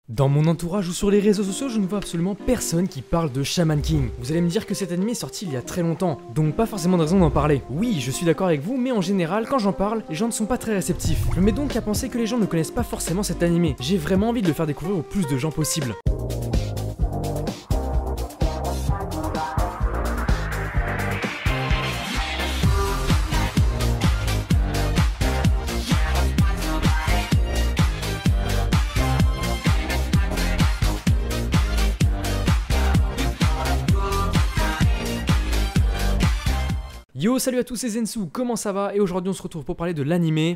Dans mon entourage ou sur les réseaux sociaux, je ne vois absolument personne qui parle de Shaman King. Vous allez me dire que cet anime est sorti il y a très longtemps, donc pas forcément de raison d'en parler. Oui, je suis d'accord avec vous, mais en général, quand j'en parle, les gens ne sont pas très réceptifs. Je me mets donc à penser que les gens ne connaissent pas forcément cet anime. J'ai vraiment envie de le faire découvrir au plus de gens possible. Yo, salut à tous, c'est Zensu, comment ça va? Et aujourd'hui on se retrouve pour parler de l'anime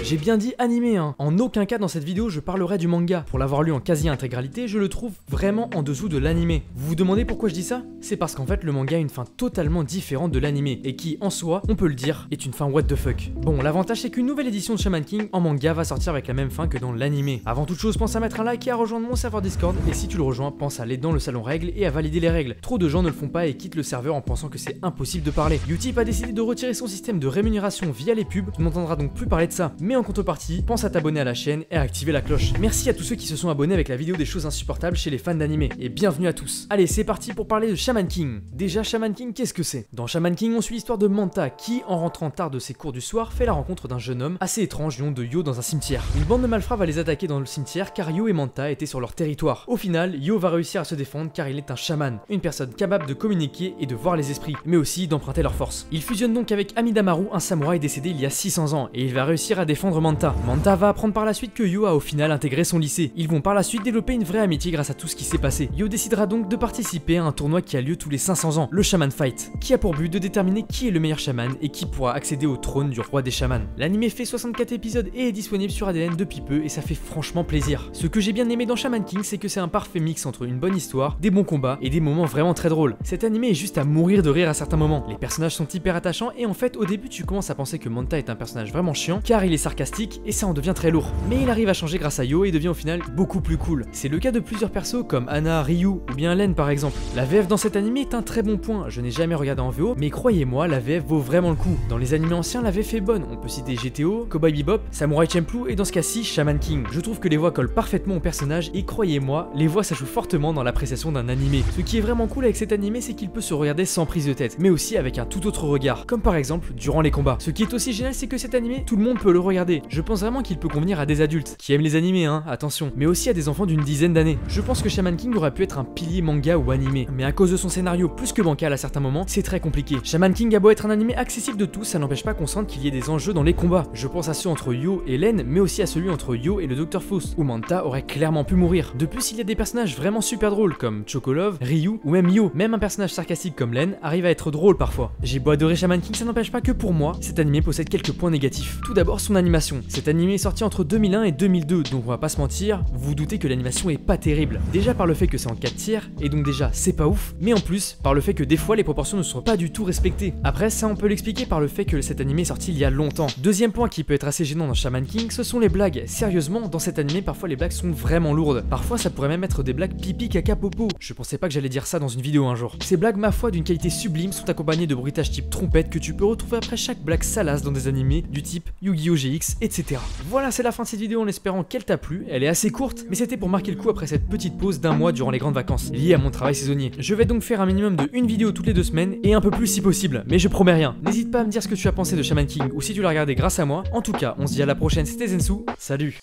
J'ai bien dit animé, hein. En aucun cas dans cette vidéo je parlerai du manga. Pour l'avoir lu en quasi-intégralité, je le trouve vraiment en dessous de l'anime. Vous vous demandez pourquoi je dis ça? C'est parce qu'en fait le manga a une fin totalement différente de l'anime et qui, en soi, on peut le dire, est une fin what the fuck. Bon, l'avantage c'est qu'une nouvelle édition de Shaman King en manga va sortir avec la même fin que dans l'anime. Avant toute chose, pense à mettre un like et à rejoindre mon serveur Discord, et si tu le rejoins, pense à aller dans le salon règles et à valider les règles. Trop de gens ne le font pas et quittent le serveur en pensant que c'est impossible de parler. Utip a décidé de retirer son système de rémunération via les pubs, tu n'entendras donc plus parler de ça. Mais en contrepartie, pense à t'abonner à la chaîne et à activer la cloche. Merci à tous ceux qui se sont abonnés avec la vidéo des choses insupportables chez les fans d'anime, et bienvenue à tous. Allez, c'est parti pour parler de Shaman King. Déjà, Shaman King, qu'est-ce que c'est? Dans Shaman King, on suit l'histoire de Manta qui, en rentrant tard de ses cours du soir, fait la rencontre d'un jeune homme assez étrange du nom de Yo dans un cimetière. Une bande de malfrats va les attaquer dans le cimetière car Yo et Manta étaient sur leur territoire. Au final, Yo va réussir à se défendre car il est un chaman, une personne capable de communiquer et de voir les esprits, mais aussi d'emprunter leur force. Il fusionne donc avec Amidamaru, un samouraï décédé il y a 600 ans, et il va réussir à défendre Manta. Manta va apprendre par la suite que Yo a au final intégré son lycée. Ils vont par la suite développer une vraie amitié grâce à tout ce qui s'est passé. Yo décidera donc de participer à un tournoi qui a lieu tous les 500 ans, le Shaman Fight, qui a pour but de déterminer qui est le meilleur chaman et qui pourra accéder au trône du roi des chamans. L'anime fait 64 épisodes et est disponible sur ADN depuis peu et ça fait franchement plaisir. Ce que j'ai bien aimé dans Shaman King, c'est que c'est un parfait mix entre une bonne histoire, des bons combats et des moments vraiment très drôles. Cet anime est juste à mourir de rire à certains moments. Les personnages sont hyper attachants et en fait au début tu commences à penser que Manta est un personnage vraiment chiant car il est sarcastique et ça en devient très lourd. Mais il arrive à changer grâce à Yo et devient au final beaucoup plus cool. C'est le cas de plusieurs persos comme Anna, Ryu ou bien Len par exemple. La VF dans cet anime est un très bon point, je n'ai jamais regardé en VO, mais croyez-moi, la VF vaut vraiment le coup. Dans les animés anciens, la VF est bonne, on peut citer GTO, Cowboy Bebop, Samurai Champloo et dans ce cas-ci, Shaman King. Je trouve que les voix collent parfaitement au personnage et croyez-moi, les voix ça joue fortement dans l'appréciation d'un animé. Ce qui est vraiment cool avec cet animé, c'est qu'il peut se regarder sans prise de tête, mais aussi avec un tout autre regard, comme par exemple durant les combats. Ce qui est aussi génial, c'est que cet animé, tout le monde peut le regarder. Je pense vraiment qu'il peut convenir à des adultes qui aiment les animés, hein, attention, mais aussi à des enfants d'une dizaine d'années. Je pense que Shaman King aurait pu être un pilier manga ou animé, mais à cause de son scénario plus que bancal à certains moments, c'est très compliqué. Shaman King a beau être un animé accessible de tous, ça n'empêche pas qu'on sente qu'il y ait des enjeux dans les combats. Je pense à ceux entre Yo et Len, mais aussi à celui entre Yo et le Dr Faust, où Manta aurait clairement pu mourir. De plus, il y a des personnages vraiment super drôles comme Chocolove, Ryu ou même Yo. Même un personnage sarcastique comme Len arrive à être drôle parfois. J'ai beau adorer Shaman King, ça n'empêche pas que pour moi, cet animé possède quelques points négatifs. Tout d'abord son animation. Cet animé est sorti entre 2001 et 2002, donc on va pas se mentir, vous vous doutez que l'animation est pas terrible. Déjà par le fait que c'est en 4 tiers, et donc déjà c'est pas ouf, mais en plus par le fait que des fois les proportions ne sont pas du tout respectées. Après ça on peut l'expliquer par le fait que cet animé est sorti il y a longtemps. Deuxième point qui peut être assez gênant dans Shaman King, ce sont les blagues. Sérieusement, dans cet animé parfois les blagues sont vraiment lourdes. Parfois ça pourrait même être des blagues pipi caca popo. Je pensais pas que j'allais dire ça dans une vidéo un jour. Ces blagues ma foi d'une qualité sublime sont accompagnées de bruitages type trompette que tu peux retrouver après chaque blague salace dans des animés du type Yu-Gi-Oh! GX, etc. Voilà, c'est la fin de cette vidéo en espérant qu'elle t'a plu. Elle est assez courte, mais c'était pour marquer le coup après cette petite pause d'un mois durant les grandes vacances, liées à mon travail saisonnier. Je vais donc faire un minimum de une vidéo toutes les 2 semaines, et un peu plus si possible, mais je promets rien. N'hésite pas à me dire ce que tu as pensé de Shaman King, ou si tu l'as regardé grâce à moi. En tout cas, on se dit à la prochaine, c'était Zensu, salut!